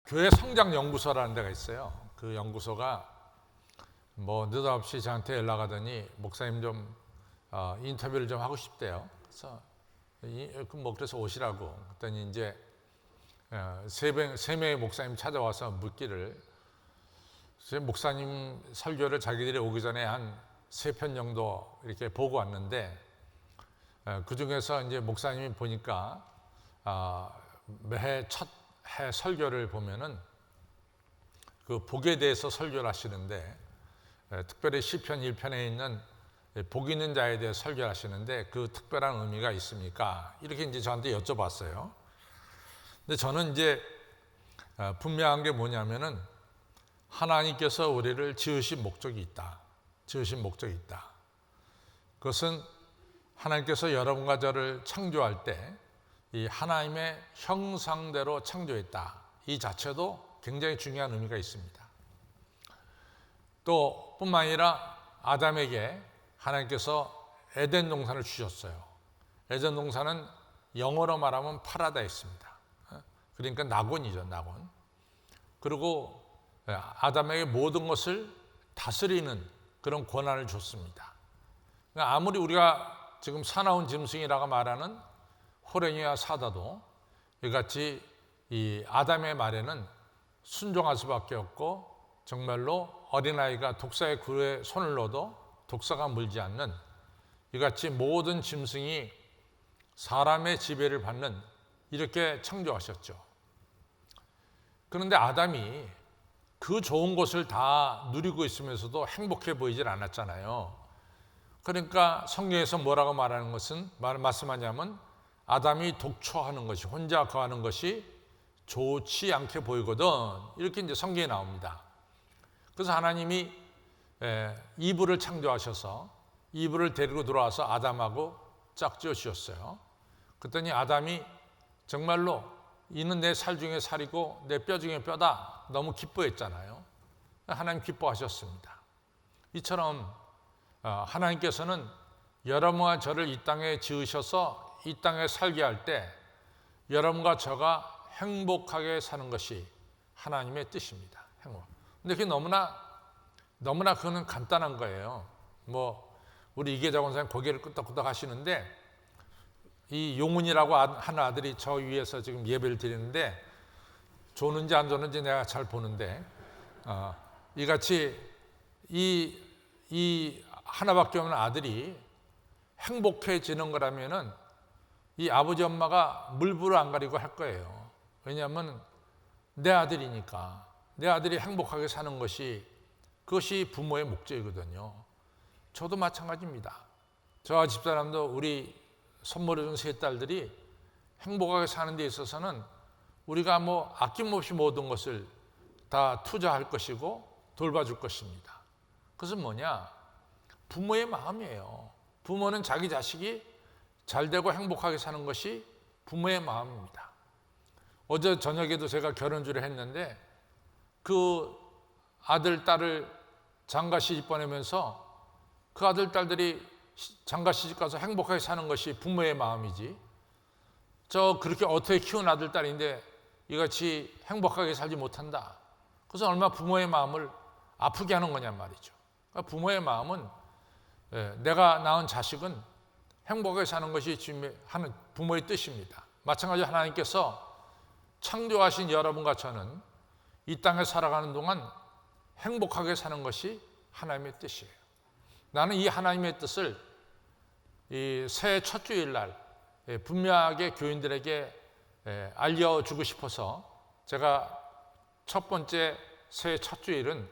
교회 성장 연구소라는 데가 있어요. 그 연구소가 느닷없이 저한테 연락하더니 목사님 좀 인터뷰를 좀 하고 싶대요. 그래서 오시라고. 그랬더니 이제 세 명의 목사님 찾아와서 묻기를, 목사님 설교를 자기들이 오기 전에 한 3편 정도 이렇게 보고 왔는데, 그 중에서 이제 목사님이 보니까 매해 첫 해 설교를 보면은 그 복에 대해서 설교를 하시는데, 특별히 시편 1편에 있는 복 있는 자에 대해 설교를 하시는데 그 특별한 의미가 있습니까? 이렇게 이제 저한테 여쭤봤어요. 근데 저는 이제 분명한 게 뭐냐면은 하나님께서 우리를 지으신 목적이 있다. 지으신 목적이 있다. 그것은 하나님께서 여러분과 저를 창조할 때 이 하나님의 형상대로 창조했다. 이 자체도 굉장히 중요한 의미가 있습니다. 또 뿐만 아니라 아담에게 하나님께서 에덴 동산을 주셨어요. 에덴 동산은 영어로 말하면 파라다이스입니다. 그러니까 낙원이죠, 낙원. 그리고 아담에게 모든 것을 다스리는 그런 권한을 줬습니다. 그러니까 아무리 우리가 지금 사나운 짐승이라고 말하는 호랭이와 사다도 이같이 이 아담의 말에는 순종할 수밖에 없고, 정말로 어린아이가 독사의 굴에 손을 넣어도 독사가 물지 않는 이같이 모든 짐승이 사람의 지배를 받는, 이렇게 창조하셨죠. 그런데 아담이 그 좋은 것을 다 누리고 있으면서도 행복해 보이질 않았잖아요. 그러니까 성경에서 뭐라고 말씀하냐면 아담이 독초하는 것이, 혼자 거하는 것이 좋지 않게 보이거든, 이렇게 이제 성경에 나옵니다. 그래서 하나님이 이브를 창조하셔서 이브를 데리고 들어와서 아담하고 짝지어 주셨어요. 그랬더니 아담이 정말로 이는 내 살 중에 살이고 내 뼈 중에 뼈다, 너무 기뻐했잖아요. 하나님 기뻐하셨습니다. 이처럼 하나님께서는 여러분과 저를 이 땅에 지으셔서 이 땅에 살게 할 때 여러분과 저가 행복하게 사는 것이 하나님의 뜻입니다. 행복. 근데 그게 너무나 그거는 간단한 거예요. 우리 이계자 권사님 고개를 끄덕끄덕 하시는데, 이 용훈이라고 하는 아들이 저 위에서 지금 예배를 드리는데, 조는지 안 조는지 내가 잘 보는데, 이같이 이 하나밖에 없는 아들이 행복해지는 거라면은 이 아버지 엄마가 물불을 안 가리고 할 거예요. 왜냐하면 내 아들이니까, 내 아들이 행복하게 사는 것이, 그것이 부모의 목적이거든요. 저도 마찬가지입니다. 저와 집사람도 우리 선물해준 3딸들이 행복하게 사는 데 있어서는 우리가 아낌없이 모든 것을 다 투자할 것이고 돌봐줄 것입니다. 그것은 뭐냐? 부모의 마음이에요. 부모는 자기 자식이 잘 되고 행복하게 사는 것이 부모의 마음입니다. 어제 저녁에도 제가 결혼주를 했는데 그 아들, 딸을 장가 시집 보내면서 그 아들, 딸들이 장가 시집 가서 행복하게 사는 것이 부모의 마음이지, 그렇게 어떻게 키운 아들, 딸인데 이같이 행복하게 살지 못한다. 그래서 얼마나 부모의 마음을 아프게 하는 거냔 말이죠. 그러니까 부모의 마음은, 내가 낳은 자식은 행복하게 사는 것이 하는 부모의 뜻입니다. 마찬가지로 하나님께서 창조하신 여러분과 저는 이 땅에 살아가는 동안 행복하게 사는 것이 하나님의 뜻이에요. 나는 이 하나님의 뜻을 이 새해 첫 주일날 분명하게 교인들에게 알려주고 싶어서 제가 첫 번째 새해 첫 주일은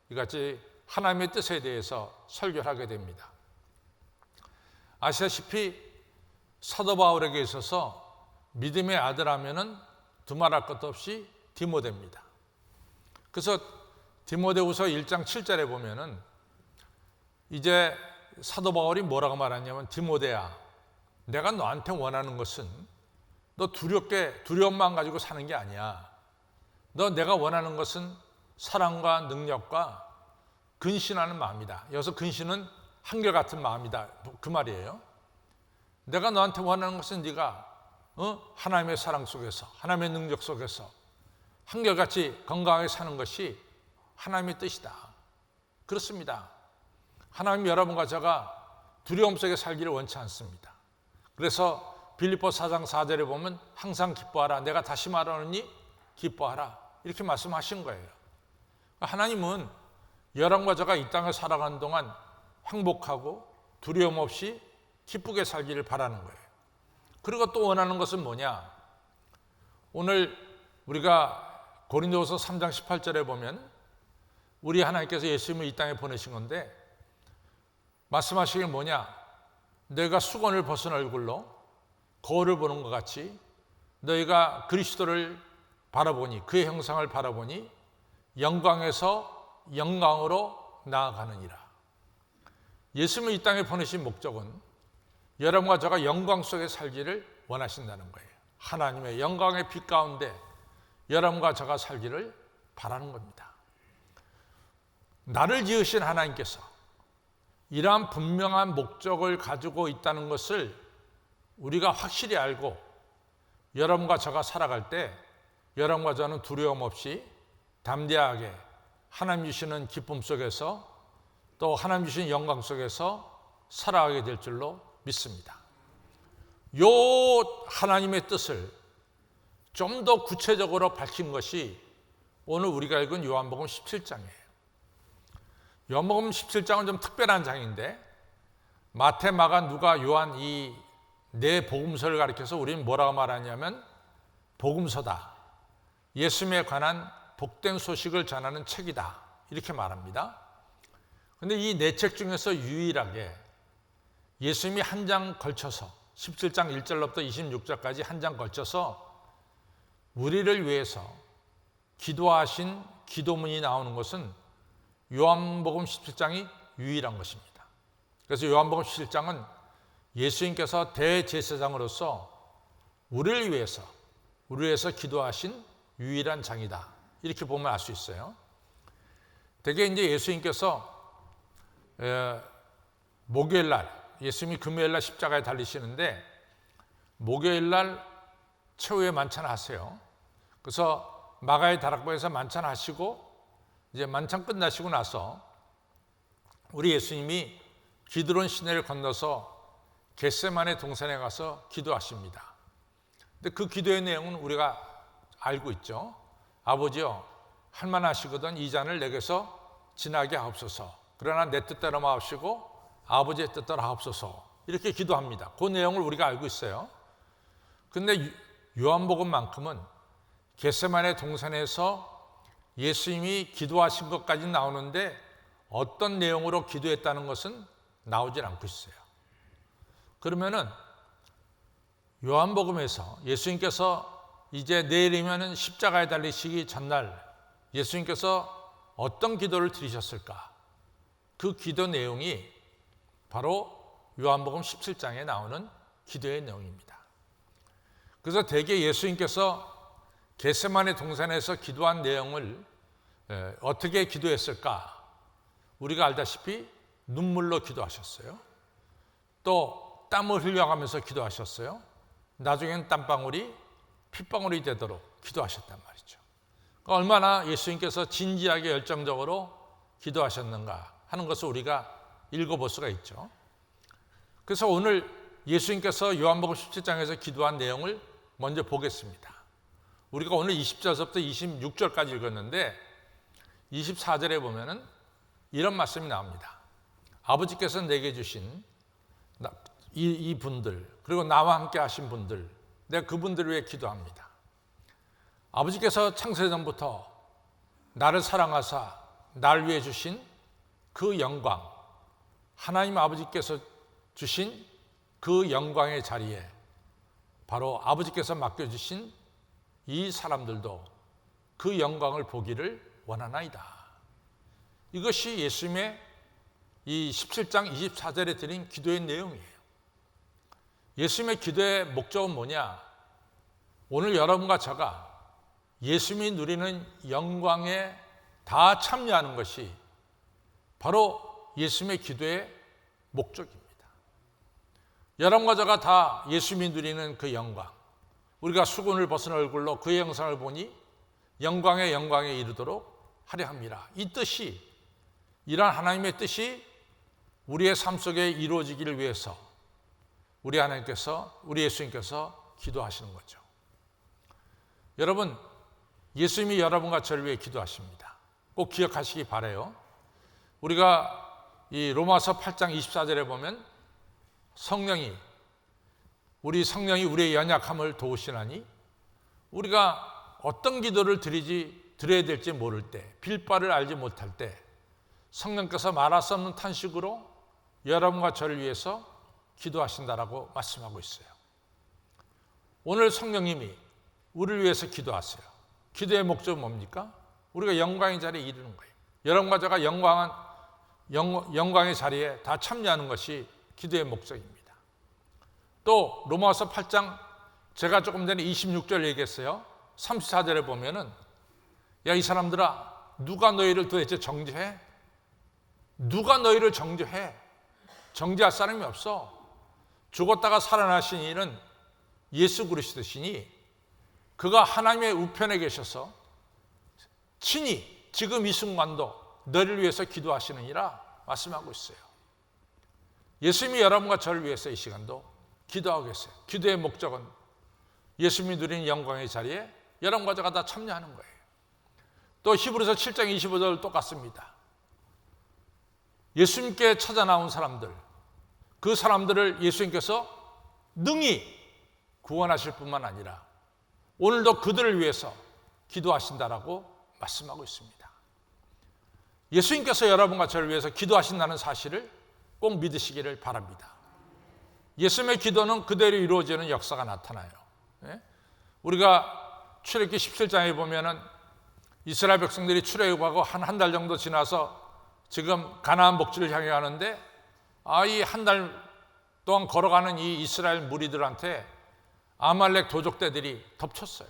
이같이 하나님의 뜻에 대해서 설교를 하게 됩니다. 아시다시피 사도 바울에게 있어서 믿음의 아들 하면은 두말할 것도 없이 디모데입니다. 그래서 디모데후서 1장 7절에 보면은 이제 사도 바울이 뭐라고 말하냐면, 디모데야, 내가 너한테 원하는 것은 너 두려움만 가지고 사는 게 아니야. 내가 원하는 것은 사랑과 능력과 근신하는 마음이다. 여기서 근신은 한결같은 마음이다, 그 말이에요. 내가 너한테 원하는 것은 네가 하나님의 사랑 속에서, 하나님의 능력 속에서 한결같이 건강하게 사는 것이 하나님의 뜻이다. 그렇습니다. 하나님 여러분과 제가 두려움 속에 살기를 원치 않습니다. 그래서 빌립보 4장 4절에 보면 항상 기뻐하라. 내가 다시 말하노니 기뻐하라. 이렇게 말씀하신 거예요. 하나님은 여러분과 제가 이 땅을 살아가는 동안 행복하고 두려움 없이 기쁘게 살기를 바라는 거예요. 그리고 또 원하는 것은 뭐냐? 오늘 우리가 고린도후서 3장 18절에 보면 우리 하나님께서 예수님을 이 땅에 보내신 건데 말씀하시길 뭐냐? 너희가 수건을 벗은 얼굴로 거울을 보는 것 같이 너희가 그리스도를 바라보니 그의 형상을 바라보니 영광에서 영광으로 나아가느니라. 예수님을 이 땅에 보내신 목적은 여러분과 저가 영광 속에 살기를 원하신다는 거예요. 하나님의 영광의 빛 가운데 여러분과 저가 살기를 바라는 겁니다. 나를 지으신 하나님께서 이러한 분명한 목적을 가지고 있다는 것을 우리가 확실히 알고 여러분과 저가 살아갈 때 여러분과 저는 두려움 없이 담대하게 하나님 주시는 기쁨 속에서 또 하나님 주시는 영광 속에서 살아가게 될 줄로 믿습니다. 요 하나님의 뜻을 좀 더 구체적으로 밝힌 것이 오늘 우리가 읽은 요한복음 17장이에요. 요한복음 17장은 좀 특별한 장인데 마태, 마가, 누가, 요한 이 네 복음서를 가리켜서 우리는 뭐라고 말하냐면 복음서다. 예수님에 관한 복된 소식을 전하는 책이다. 이렇게 말합니다. 그런데 이 네 책 중에서 유일하게 예수님이 한 장 걸쳐서 17장 1절로부터 26절까지 한 장 걸쳐서 우리를 위해서 기도하신 기도문이 나오는 것은 요한복음 17장이 유일한 것입니다. 그래서 요한복음 17장은 예수님께서 대제사장으로서 우리를 위해서 기도하신 유일한 장이다. 이렇게 보면 알 수 있어요. 대개 이제 예수님께서 목요일 날, 예수님이 금요일 날 십자가에 달리시는데 목요일 날 최후의 만찬을 하세요. 그래서 마가의 다락방에서 만찬하시고 이제 만찬 끝나시고 나서 우리 예수님이 기드론 시내를 건너서 겟세마네 동산에 가서 기도하십니다. 근데 그 기도의 내용은 우리가 알고 있죠. 아버지여, 할만하시거든 이 잔을 내게서 지나게 하옵소서. 그러나 내 뜻대로 마옵시고 아버지의 뜻대로 하옵소서. 이렇게 기도합니다. 그 내용을 우리가 알고 있어요. 근데 요한복음만큼은 겟세마네 동산에서 예수님이 기도하신 것까지 나오는데 어떤 내용으로 기도했다는 것은 나오질 않고 있어요. 그러면은 요한복음에서 예수님께서 이제 내일이면은 십자가에 달리시기 전날 예수님께서 어떤 기도를 드리셨을까? 그 기도 내용이 바로 요한복음 17장에 나오는 기도의 내용입니다. 그래서 대개 예수님께서 겟세마네 동산에서 기도한 내용을 어떻게 기도했을까? 우리가 알다시피 눈물로 기도하셨어요. 또 땀을 흘려가면서 기도하셨어요. 나중에는 땀방울이 핏방울이 되도록 기도하셨단 말이죠. 얼마나 예수님께서 진지하게 열정적으로 기도하셨는가 하는 것을 우리가 읽어볼 수가 있죠. 그래서 오늘 예수님께서 요한복음 17장에서 기도한 내용을 먼저 보겠습니다. 우리가 오늘 20절부터 26절까지 읽었는데 24절에 보면은 이런 말씀이 나옵니다. 아버지께서 내게 주신 이 분들 그리고 나와 함께 하신 분들 내가 그분들을 위해 기도합니다. 아버지께서 창세전부터 나를 사랑하사 나를 위해 주신 그 영광 하나님 아버지께서 주신 그 영광의 자리에 바로 아버지께서 맡겨주신 이 사람들도 그 영광을 보기를 원하나이다. 이것이 예수님의 이 17장 24절에 드린 기도의 내용이에요. 예수님의 기도의 목적은 뭐냐? 오늘 여러분과 제가 예수님이 누리는 영광에 다 참여하는 것이 바로 예수님의 기도의 목적입니다. 여러분과 제가 다 예수님이 누리는 그 영광, 우리가 수건을 벗은 얼굴로 그의 형상을 보니 영광의 영광에 이르도록 하려 함이라. 이 뜻이, 이러한 하나님의 뜻이 우리의 삶 속에 이루어지기를 위해서 우리 하나님께서, 우리 예수님께서 기도하시는 거죠. 여러분, 예수님이 여러분과 저를 위해 기도하십니다. 꼭 기억하시기 바라요. 우리가 이 로마서 8장 24절에 보면 성령이 우리의 연약함을 도우시나니 우리가 어떤 기도를 드려야 될지 모를 때, 빌 바를 알지 못할 때 성령께서 말할 수 없는 탄식으로 여러분과 저를 위해서 기도하신다라고 말씀하고 있어요. 오늘 성령님이 우리를 위해서 기도하세요. 기도의 목적은 뭡니까? 우리가 영광의 자리에 이르는 거예요. 여러분과 제가 영광의 자리에 다 참여하는 것이 기도의 목적입니다. 또 로마서 8장 제가 조금 전에 26절 얘기했어요. 34절에 보면은 야, 이 사람들아, 누가 너희를 도대체 정죄해? 누가 너희를 정죄해? 정죄할 사람이 없어. 죽었다가 살아나신 이는 예수 그리스도시니 그가 하나님의 우편에 계셔서 친히 지금 이 순간도 너를 위해서 기도하시느니라 말씀하고 있어요. 예수님이 여러분과 저를 위해서 이 시간도 기도하고 계세요. 기도의 목적은 예수님이 누리는 영광의 자리에 여러분과 제가 다 참여하는 거예요. 또 히브리서 7장 25절 똑같습니다. 예수님께 찾아 나온 사람들, 그 사람들을 예수님께서 능히 구원하실 뿐만 아니라 오늘도 그들을 위해서 기도하신다라고 말씀하고 있습니다. 예수님께서 여러분과 저를 위해서 기도하신다는 사실을 꼭 믿으시기를 바랍니다. 예수님의 기도는 그대로 이루어지는 역사가 나타나요. 우리가 출애굽기 17장에 보면은 이스라엘 백성들이 출애굽하고 한 달 정도 지나서 지금 가나안 목지를 향해 가는데 이 한 달 동안 걸어가는 이 이스라엘 무리들한테 아말렉 도적대들이 덮쳤어요.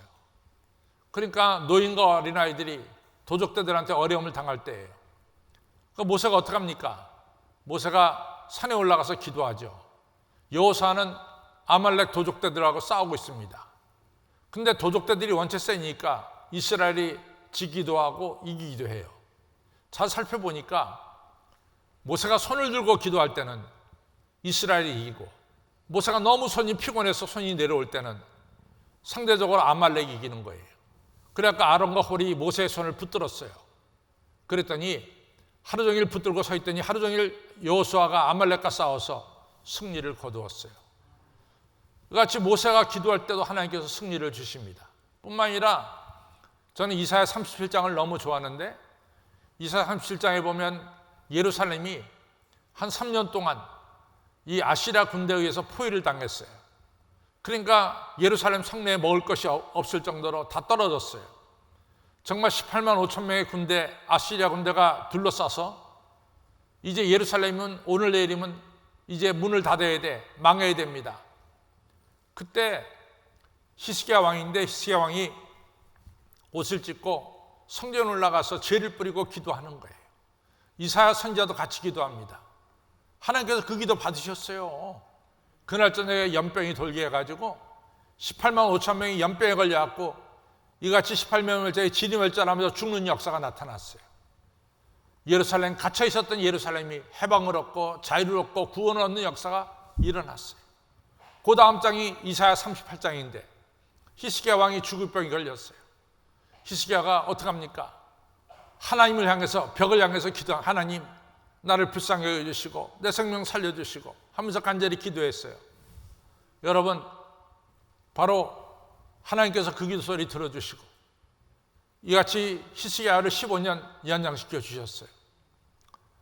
그러니까 노인과 어린아이들이 도적대들한테 어려움을 당할 때예요. 그러니까 모세가 어떻게 합니까? 모세가 산에 올라가서 기도하죠. 여호수아는 아말렉 도적대들하고 싸우고 있습니다. 근데 도적대들이 원체 세니까 이스라엘이 지기도 하고 이기기도 해요. 잘 살펴보니까 모세가 손을 들고 기도할 때는 이스라엘이 이기고, 모세가 너무 손이 피곤해서 손이 내려올 때는 상대적으로 아말렉이 이기는 거예요. 그러니까 아론과 홀이 모세의 손을 붙들었어요. 그랬더니 하루 종일 붙들고 서 있더니 하루 종일 여호수아가 아말렉과 싸워서 승리를 거두었어요. 같이 모세가 기도할 때도 하나님께서 승리를 주십니다. 뿐만 아니라 저는 이사야 37장을 너무 좋아하는데 이사야 37장에 보면 예루살렘이 한 3년 동안 이 아시랴 군대에 의해서 포위를 당했어요. 그러니까 예루살렘 성내에 먹을 것이 없을 정도로 다 떨어졌어요. 정말 18만 5천 명의 군대, 아시랴 군대가 둘러싸서 이제 예루살렘은 오늘 내일이면 이제 문을 닫아야 돼, 망해야 됩니다. 그때 히스기야 왕인데 히스기야 왕이 옷을 찢고 성전에 올라가서 죄를 뿌리고 기도하는 거예요. 이사야 선지자도 같이 기도합니다. 하나님께서 그 기도 받으셨어요. 그날 저녁에 연병이 돌게 해가지고 18만 5천 명이 연병에 걸려갖고 이같이 18명을 저희 진위멸절하면서 죽는 역사가 나타났어요. 예루살렘, 갇혀 있었던 예루살렘이 해방을 얻고 자유를 얻고 구원을 얻는 역사가 일어났어요. 그 다음 장이 이사야 38장인데 히스기야 왕이 죽을 병이 걸렸어요. 히스기야가 어떻게 합니까? 하나님을 향해서, 벽을 향해서 기도한 하나님, 나를 불쌍히 여겨주시고 내 생명 살려주시고 하면서 간절히 기도했어요. 여러분, 바로 하나님께서 그 기도 소리 들어주시고 이같이 히스기야를 15년 연장시켜 주셨어요.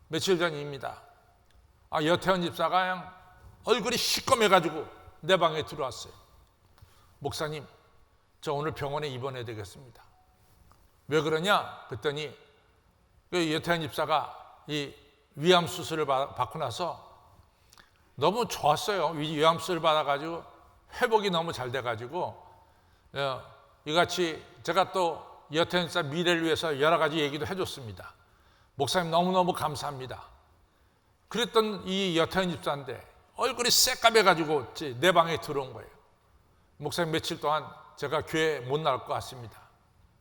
며칠 전입니다. 여태원 집사가 그냥 얼굴이 시꺼매가지고 내 방에 들어왔어요. 목사님, 저 오늘 병원에 입원해야 되겠습니다. 왜 그러냐? 그랬더니 여태원 집사가 이 위암 수술을 받고 나서 너무 좋았어요. 위암 수술을 받아가지고 회복이 너무 잘 돼가지고 이같이 제가 또 여태원 집사 미래를 위해서 여러 가지 얘기도 해줬습니다. 목사님 너무너무 감사합니다. 그랬던 이 여태원 집사인데 얼굴이 새까매가지고 내 방에 들어온 거예요. 목사님, 며칠 동안 제가 교회 못 나올 것 같습니다.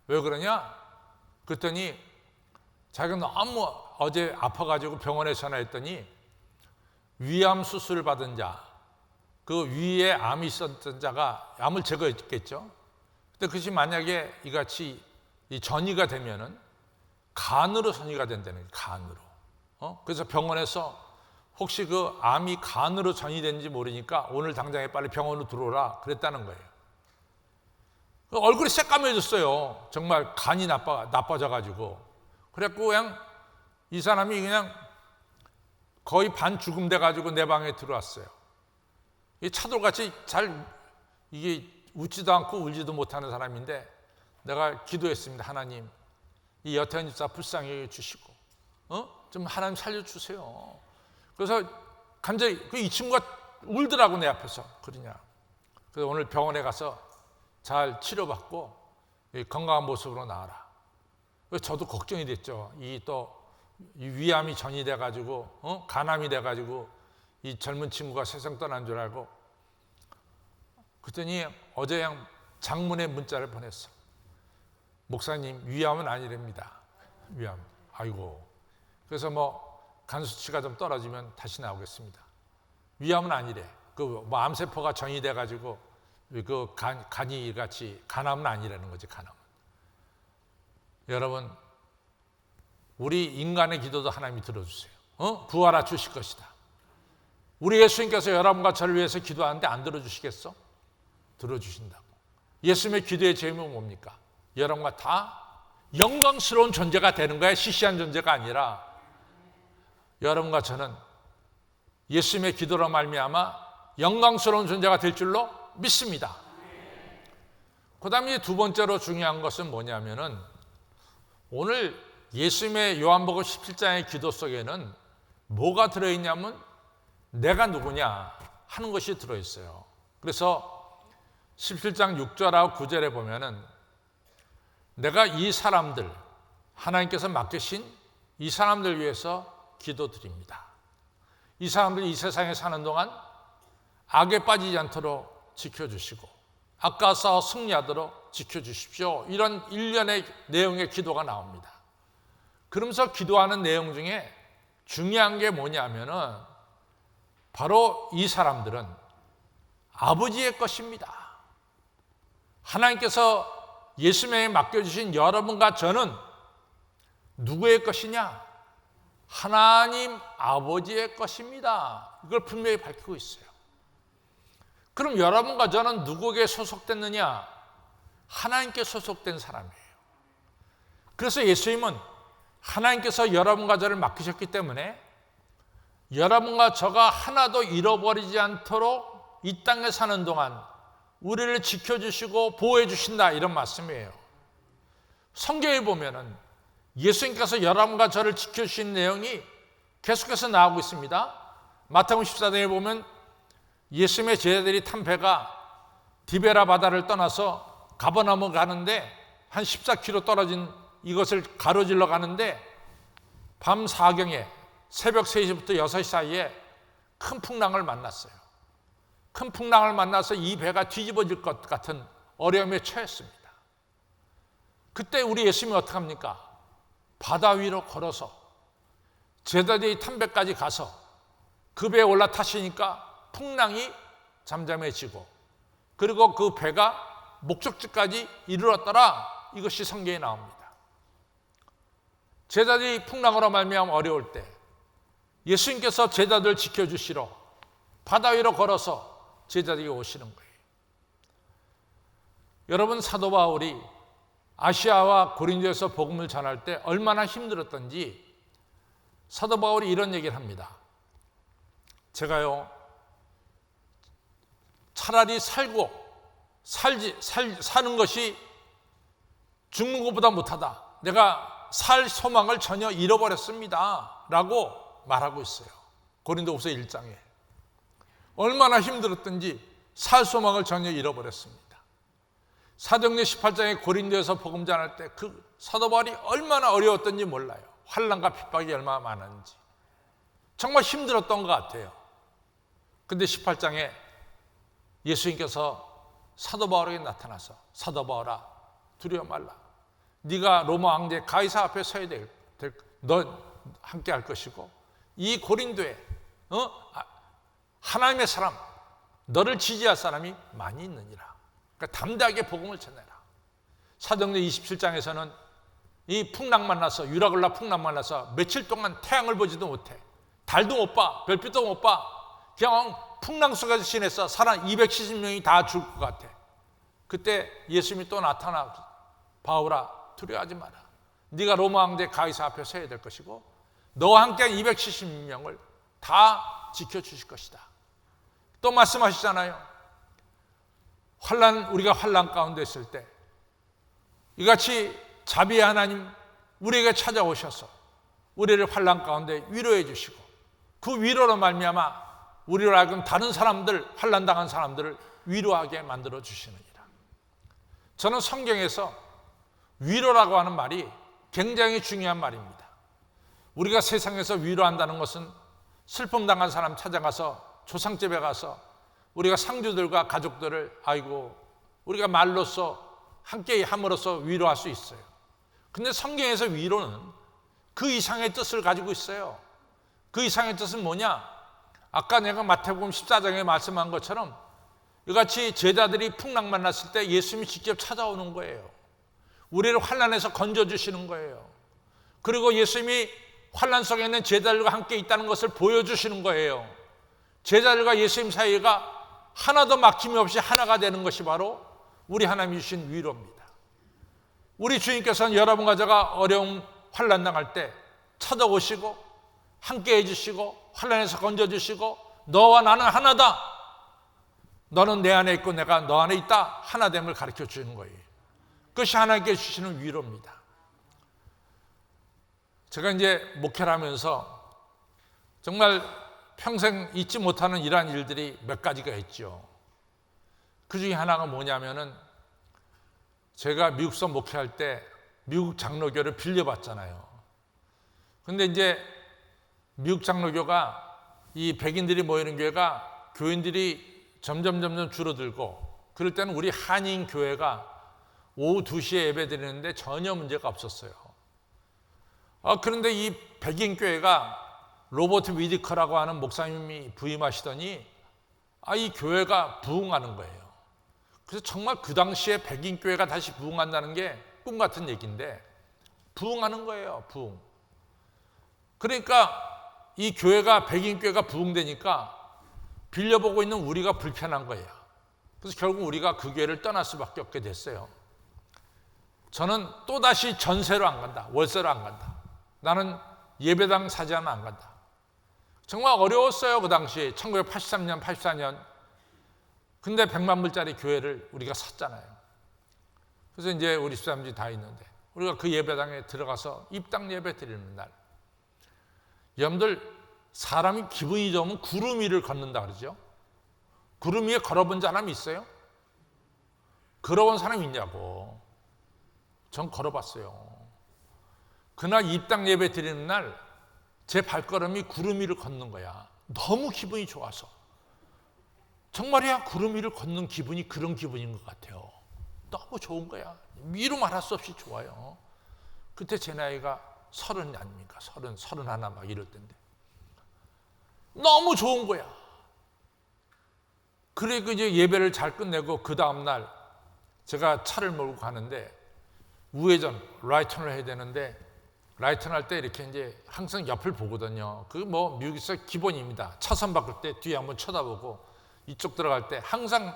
왜 그러냐? 그랬더니 자기가 너무 어제 아파가지고 병원에 전화했더니 위암 수술을 받은 자, 그 위에 암이 있었던 자가 암을 제거했겠죠. 근데 그것이 만약에 이같이 이 전이가 되면은 간으로 전이가 된다는 거예요. 간으로. 그래서 병원에서 혹시 그 암이 간으로 전이되는지 모르니까 오늘 당장에 빨리 병원으로 들어오라 그랬다는 거예요. 얼굴이 새까매졌어요. 정말 간이 나빠져가지고. 그래갖고 그냥 이 사람이 그냥 거의 반 죽음 돼가지고 내 방에 들어왔어요. 이 차돌같이 잘 이게 웃지도 않고 울지도 못하는 사람인데 내가 기도했습니다. 하나님, 이 여태현 집사 불쌍히 주시고, 좀 하나님 살려주세요. 그래서 간절히 이 친구가 울더라고 내 앞에서. 그러냐. 그래서 오늘 병원에 가서 잘 치료받고 건강한 모습으로 나와라. 저도 걱정이 됐죠. 이 위암이 전이돼 가지고 간암이 돼 가지고 이 젊은 친구가 세상 떠난 줄 알고. 그랬더니 어제 그냥 장문의 문자를 보냈어. 목사님, 위암은 아니랍니다. 위암. 아이고. 그래서 간 수치가 좀 떨어지면 다시 나오겠습니다. 위암은 아니래. 암세포가 전이돼 가지고 간이 같이 간암은 아니라는 거지. 간암은. 여러분, 우리 인간의 기도도 하나님이 들어주세요. 부활하 주실 것이다. 우리 예수님께서 여러분과 저를 위해서 기도하는데 안 들어주시겠어? 들어주신다고. 예수님의 기도의 제목은 뭡니까? 여러분과 다 영광스러운 존재가 되는 거야. 시시한 존재가 아니라. 여러분과 저는 예수님의 기도로 말미암아 영광스러운 존재가 될 줄로 믿습니다. 그 다음에 두 번째로 중요한 것은 뭐냐면은 오늘 예수님의 요한복음 17장의 기도 속에는 뭐가 들어있냐면 내가 누구냐 하는 것이 들어있어요. 그래서 17장 6절하고 9절에 보면은 내가 이 사람들, 하나님께서 맡기신 이 사람들 위해서 기도드립니다. 이 사람들이 이 세상에 사는 동안 악에 빠지지 않도록 지켜주시고 악가서 승리하도록 지켜주십시오. 이런 일련의 내용의 기도가 나옵니다. 그러면서 기도하는 내용 중에 중요한 게 뭐냐면은 바로 이 사람들은 아버지의 것입니다. 하나님께서 예수님에게 맡겨주신 여러분과 저는 누구의 것이냐? 하나님 아버지의 것입니다. 이걸 분명히 밝히고 있어요. 그럼 여러분과 저는 누구에게 소속됐느냐? 하나님께 소속된 사람이에요. 그래서 예수님은 하나님께서 여러분과 저를 맡기셨기 때문에 여러분과 저가 하나도 잃어버리지 않도록 이 땅에 사는 동안 우리를 지켜주시고 보호해 주신다, 이런 말씀이에요. 성경에 보면은 예수님께서 여러분과 저를 지켜주신 내용이 계속해서 나오고 있습니다. 마태복음 14장에 보면 예수님의 제자들이 탄 배가 디베라 바다를 떠나서 가버나움 가는데 한 14km 떨어진 이것을 가로질러 가는데 밤 4경에 새벽 3시부터 6시 사이에 큰 풍랑을 만났어요. 큰 풍랑을 만나서 이 배가 뒤집어질 것 같은 어려움에 처했습니다. 그때 우리 예수님이 어떻게 합니까? 바다 위로 걸어서 제자들이 탄 배까지 가서 그 배에 올라타시니까 풍랑이 잠잠해지고 그리고 그 배가 목적지까지 이르렀더라. 이것이 성경에 나옵니다. 제자들이 풍랑으로 말미암아 어려울 때 예수님께서 제자들 지켜주시러 바다 위로 걸어서 제자들이 오시는 거예요. 여러분, 사도 바울이 아시아와 고린도에서 복음을 전할 때 얼마나 힘들었던지 사도 바울이 이런 얘기를 합니다. 제가요, 차라리 사는 것이 죽는 것보다 못하다. 내가 살 소망을 전혀 잃어버렸습니다. 라고 말하고 있어요. 고린도후서 1장에. 얼마나 힘들었던지 살 소망을 전혀 잃어버렸습니다. 사도행전 18장에 고린도에서 복음 전할 때 그 사도 바울이 얼마나 어려웠던지 몰라요. 환난과 핍박이 얼마나 많았는지. 정말 힘들었던 것 같아요. 근데 18장에 예수님께서 사도 바울에게 나타나서 사도 바울아, 두려워 말라. 네가 로마 황제 가이사 앞에 서야 너 함께 할 것이고 이 고린도에 하나님의 사람 너를 지지할 사람이 많이 있느니라. 그러니까 담대하게 복음을 전해라. 사도행전 27장에서는 이 풍랑 만나서 유라굴라 풍랑 만나서 며칠 동안 태양을 보지도 못해. 달도 못 봐. 별빛도 못 봐. 그냥 풍랑 속에서 지냈어. 사람 270명이 다 죽을 것 같아. 그때 예수님이 또 나타나 바울아 두려워하지 마라. 네가 로마 황제 가이사 앞에 서야 될 것이고 너와 함께 270명을 다 지켜주실 것이다. 또 말씀하시잖아요. 우리가 환난 가운데 있을 때 이같이 자비의 하나님 우리에게 찾아오셔서 우리를 환난 가운데 위로해 주시고 그 위로로 말미암아 우리로 하여금 다른 사람들 환난 당한 사람들을 위로하게 만들어 주시느니라. 저는 성경에서 위로라고 하는 말이 굉장히 중요한 말입니다. 우리가 세상에서 위로한다는 것은 슬픔 당한 사람 찾아가서 조상집에 가서 우리가 상주들과 가족들을 우리가 말로써 함께 함으로써 위로할 수 있어요. 근데 성경에서 위로는 그 이상의 뜻을 가지고 있어요. 그 이상의 뜻은 뭐냐? 아까 내가 마태복음 14장에 말씀한 것처럼 이같이 제자들이 풍랑 만났을 때 예수님이 직접 찾아오는 거예요. 우리를 환난에서 건져주시는 거예요. 그리고 예수님이 환난 속에 있는 제자들과 함께 있다는 것을 보여주시는 거예요. 제자들과 예수님 사이가 하나도 막힘이 없이 하나가 되는 것이 바로 우리 하나님이 주신 위로입니다. 우리 주님께서는 여러분과 제가 어려운 환난 당할 때 찾아오시고 함께 해주시고 환난에서 건져주시고 너와 나는 하나다. 너는 내 안에 있고 내가 너 안에 있다. 하나됨을 가르쳐 주는 거예요. 그것이 하나님께 주시는 위로입니다. 제가 이제 목회를 하면서 정말 평생 잊지 못하는 이러한 일들이 몇 가지가 있죠. 그 중에 하나가 뭐냐면은 제가 미국서 목회할 때 미국 장로교를 빌려봤잖아요. 근데 이제 미국 장로교가 이 백인들이 모이는 교회가 교인들이 점점 줄어들고 그럴 때는 우리 한인 교회가 오후 2시에 예배 드리는데 전혀 문제가 없었어요. 그런데 이 백인 교회가 로버트 위디커라고 하는 목사님이 부임하시더니 이 교회가 부흥하는 거예요. 그래서 정말 그 당시에 백인 교회가 다시 부흥한다는 게 꿈 같은 얘기인데 부흥하는 거예요. 부흥. 그러니까 이 교회가 백인 교회가 부흥되니까 빌려보고 있는 우리가 불편한 거예요. 그래서 결국 우리가 그 교회를 떠날 수밖에 없게 됐어요. 저는 또다시 전세로 안 간다. 월세로 안 간다. 나는 예배당 사지하면 안 간다. 정말 어려웠어요. 그 당시에 1983년 84년 근데 100만 불짜리 교회를 우리가 샀잖아요. 그래서 이제 우리 집사람들이 다 있는데 우리가 그 예배당에 들어가서 입당 예배 드리는 날 여러분들 사람이 기분이 좋으면 구름 위를 걷는다 그러죠. 구름 위에 걸어본 사람이 있어요? 걸어본 사람이 있냐고. 전 걸어봤어요. 그날 입당 예배 드리는 날 제 발걸음이 구름 위를 걷는 거야. 너무 기분이 좋아서. 정말이야 구름 위를 걷는 기분이 그런 기분인 것 같아요. 너무 좋은 거야. 미루 말할 수 없이 좋아요. 그때 제 나이가 30 아닙니까? 31 막 이럴 때인데. 너무 좋은 거야. 그래 이제 예배를 잘 끝내고 그 다음날 제가 차를 몰고 가는데 우회전, 라이턴을 해야 되는데 라이턴 할 때 이렇게 이제 항상 옆을 보거든요. 그게 뭐 미국에서 기본입니다. 차선 바꿀 때 뒤에 한번 쳐다보고 이쪽 들어갈 때 항상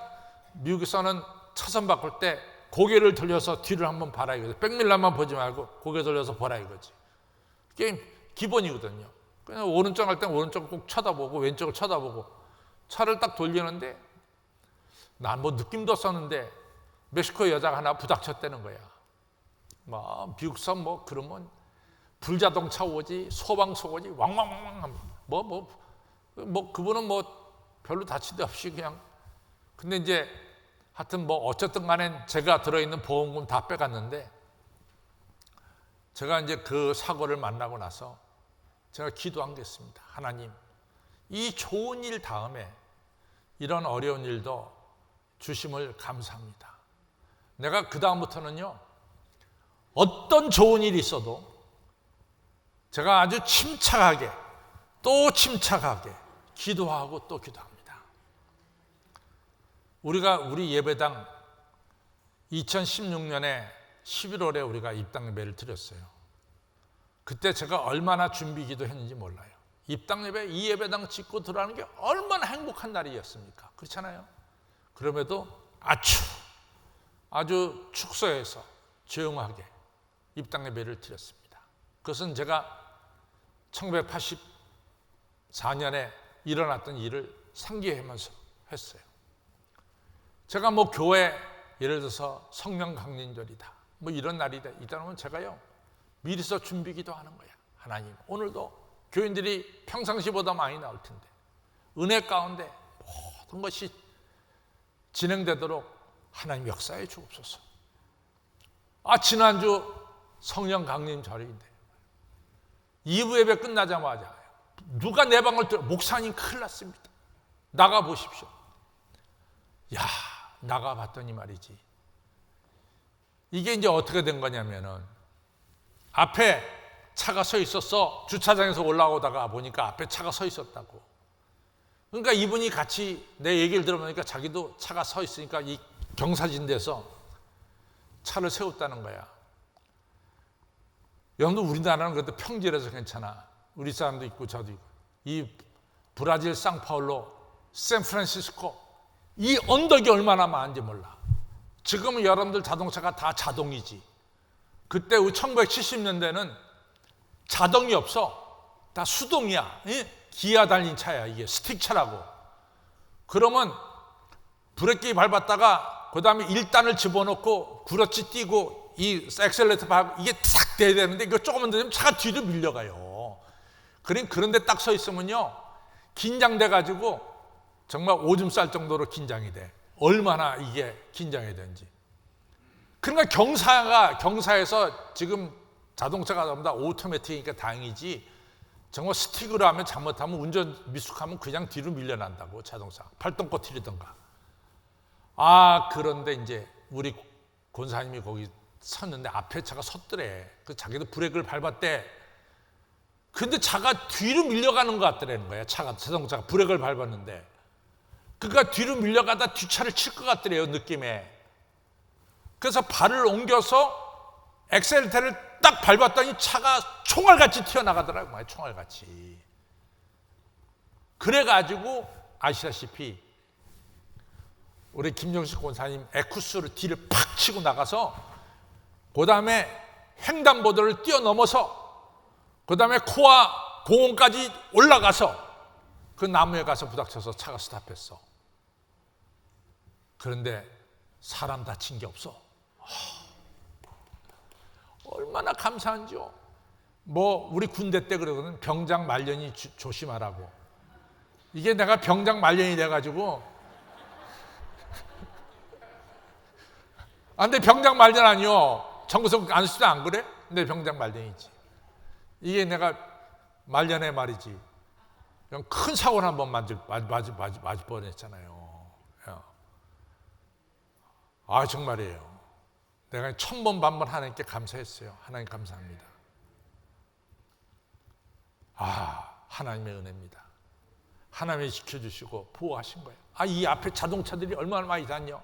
미국에서는 차선 바꿀 때 고개를 돌려서 뒤를 한번 봐라 이거지. 백밀러만 보지 말고 고개 돌려서 보라 이거지. 그게 기본이거든요. 그냥 오른쪽 할 때 오른쪽을 꼭 쳐다보고 왼쪽을 쳐다보고 차를 딱 돌리는데 난 뭐 느낌도 없었는데 멕시코 여자가 하나 부닥쳤다는 거야. 뭐 미국서 뭐 그러면 불자동차 오지 소방서 오지 왕왕왕왕 뭐 그분은 뭐 별로 다친 데 없이 그냥 근데 이제 하여튼 뭐 어쨌든 간에 제가 들어있는 보험금 다 빼갔는데 제가 이제 그 사고를 만나고 나서 제가 기도한 게 있습니다. 하나님 이 좋은 일 다음에 이런 어려운 일도 주심을 감사합니다. 내가 그 다음부터는요 어떤 좋은 일이 있어도 제가 아주 침착하게 또 침착하게 기도하고 또 기도합니다. 우리 예배당 2016년에 11월에 우리가 입당 예배를 드렸어요. 그때 제가 얼마나 준비 기도했는지 몰라요. 입당 예배, 이 예배당 짓고 들어가는 게 얼마나 행복한 날이었습니까? 그렇잖아요. 그럼에도 아주 축소해서 조용하게 입당 예배를 드렸습니다. 그것은 제가 1984년에 일어났던 일을 상기하면서 했어요. 제가 뭐 교회 예를 들어서 성령 강림절이다 뭐 이런 날이 있다면 제가요 미리서 준비기도 하는 거야. 하나님, 오늘도 교인들이 평상시보다 많이 나올 텐데 은혜 가운데 모든 것이 진행되도록 하나님 역사해 주옵소서. 지난주 성령 강림절인데 2부 예배 끝나자마자 누가 내 방을 들어, 목사님 큰일 났습니다. 나가 보십시오. 나가 봤더니 말이지, 이게 이제 어떻게 된 거냐면은 앞에 차가 서 있었어. 주차장에서 올라오다가 보니까 앞에 차가 서 있었다고. 그러니까 이분이 같이 내 얘기를 들어보니까 자기도 차가 서 있으니까 이 경사진데서 차를 세웠다는 거야. 여러분들, 우리나라는 그래도 평지라서 괜찮아. 우리 사람도 있고 저도 있고. 이 브라질 상파울로, 샌프란시스코 이 언덕이 얼마나 많은지 몰라. 지금은 여러분들 자동차가 다 자동이지. 그때 1970년대는 자동이 없어. 다 수동이야. 기아 달린 차야. 이게 스틱차라고. 그러면 브레이크 밟았다가 그 다음에 1단을 집어넣고 구러치 뛰고 이 엑셀레이터 밟고 이게 탁 돼야 되는데 이거 조금만 더 되면 차가 뒤로 밀려가요. 그런데 딱 서 있으면요 긴장돼 가지고 정말 오줌 쌀 정도로 긴장이 돼. 얼마나 이게 긴장이 되는지. 그러니까 경사에서 지금 자동차가 전부 다 오토매틱이니까 다행이지, 정말 스틱으로 하면 잘못하면 운전 미숙하면 그냥 뒤로 밀려난다고. 자동차 팔똥꼬 튀리던가. 그런데 이제 우리 권사님이 거기 섰는데 앞에 차가 섰더래. 그 자기도 브레이크를 밟았대. 근데 차가 뒤로 밀려가는 것 같더라는 거야. 자동차가 브레이크를 밟았는데. 그러니까 뒤로 밀려가다 뒷차를 칠 것 같더래요, 느낌에. 그래서 발을 옮겨서 엑셀레이터를 딱 밟았더니 차가 총알같이 튀어나가더라고요. 총알같이. 그래가지고 아시다시피 우리 김정식 권사님 에쿠스를 뒤를 팍 치고 나가서 그 다음에 횡단보도를 뛰어넘어서 그 다음에 코와 공원까지 올라가서 그 나무에 가서 부닥쳐서 차가 스탑했어. 그런데 사람 다친 게 없어. 얼마나 감사한지요. 뭐 우리 군대 때 그러거든. 병장 말년이 조심하라고. 이게 내가 병장 말년이 돼가지고 근데 병장 말년 아니요. 정구석 안수도 안 그래? 근데 병장 말년이지. 이게 내가 말년에 말이지. 그냥 큰 사고를 한번 맞을 뻔했잖아요. 정말이에요. 내가 1000번 반번 하나님께 감사했어요. 하나님 감사합니다. 하나님의 은혜입니다. 하나님이 지켜주시고 보호하신 거예요. 이 앞에 자동차들이 얼마나 많이 다녀.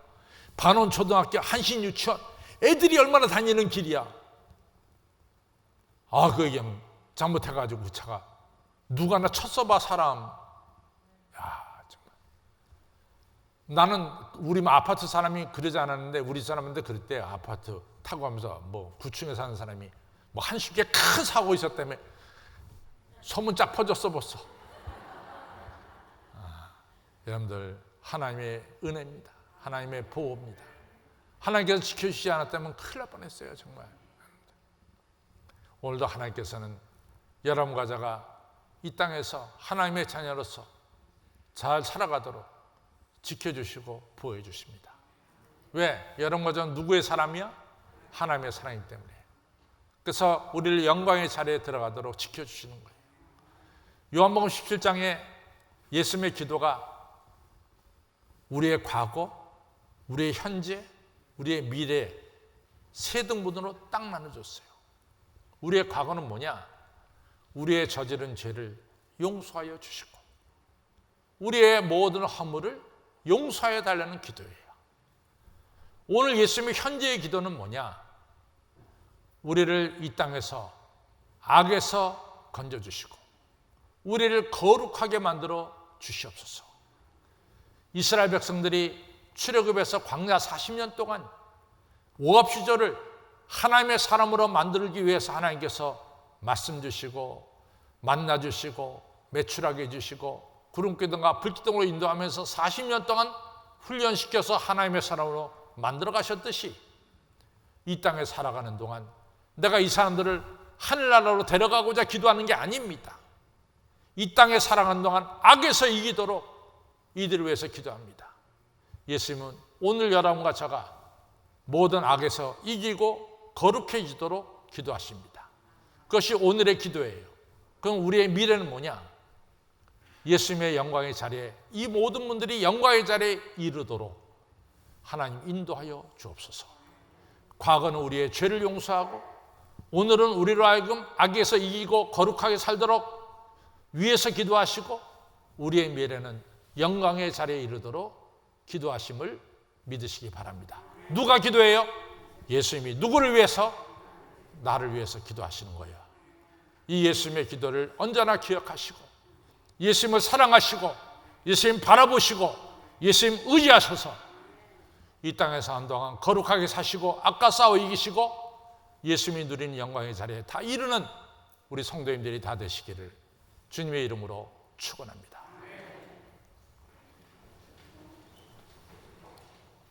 반원초등학교, 한신유치원 애들이 얼마나 다니는 길이야. 그게 잘못해가지고 그 차가 누가 나 쳤어봐 사람. 정말. 나는 우리 아파트 사람이 그러지 않았는데 우리 사람인데 그랬대. 아파트 타고 가면서 뭐 9층에 사는 사람이 뭐 한식에 큰 사고 있었다며 소문 쫙 퍼졌어 벌써. 여러분들, 하나님의 은혜입니다. 하나님의 보호입니다. 하나님께서 지켜주시지 않았다면 큰일 날 뻔했어요. 정말. 오늘도 하나님께서는 여러분과 제가 이 땅에서 하나님의 자녀로서 잘 살아가도록 지켜주시고 보호해 주십니다. 왜? 여러분과 저는 누구의 사람이야? 하나님의 사람이기 때문에. 그래서 우리를 영광의 자리에 들어가도록 지켜주시는 거예요. 요한복음 17장에 예수님의 기도가 우리의 과거, 우리의 현재, 우리의 미래 세 등분으로 딱 나눠줬어요. 우리의 과거는 뭐냐? 우리의 저지른 죄를 용서하여 주시고 우리의 모든 허물을 용서하여 달라는 기도예요. 오늘 예수님의 현재의 기도는 뭐냐? 우리를 이 땅에서 악에서 건져주시고 우리를 거룩하게 만들어 주시옵소서. 이스라엘 백성들이 출애굽에서 광야 40년 동안 오합시절을 하나님의 사람으로 만들기 위해서 하나님께서 말씀 주시고 만나 주시고 매출하게 해주시고 구름기둥과 불기둥으로 인도하면서 40년 동안 훈련시켜서 하나님의 사람으로 만들어 가셨듯이 이 땅에 살아가는 동안 내가 이 사람들을 하늘나라로 데려가고자 기도하는 게 아닙니다. 이 땅에 살아가는 동안 악에서 이기도록 이들을 위해서 기도합니다. 예수님은 오늘 여러분과 저가 모든 악에서 이기고 거룩해지도록 기도하십니다. 그것이 오늘의 기도예요. 그럼 우리의 미래는 뭐냐? 예수님의 영광의 자리에 이 모든 분들이 영광의 자리에 이르도록 하나님 인도하여 주옵소서. 과거는 우리의 죄를 용서하고 오늘은 우리로 하여금 악에서 이기고 거룩하게 살도록 위에서 기도하시고 우리의 미래는 영광의 자리에 이르도록 기도하심을 믿으시기 바랍니다. 누가 기도해요? 예수님이 누구를 위해서? 나를 위해서 기도하시는 거예요. 이 예수님의 기도를 언제나 기억하시고 예수님을 사랑하시고 예수님 바라보시고 예수님 의지하셔서 이 땅에서 한동안 거룩하게 사시고 악과 싸워 이기시고 예수님이 누리는 영광의 자리에 다 이르는 우리 성도님들이 다 되시기를 주님의 이름으로 축원합니다.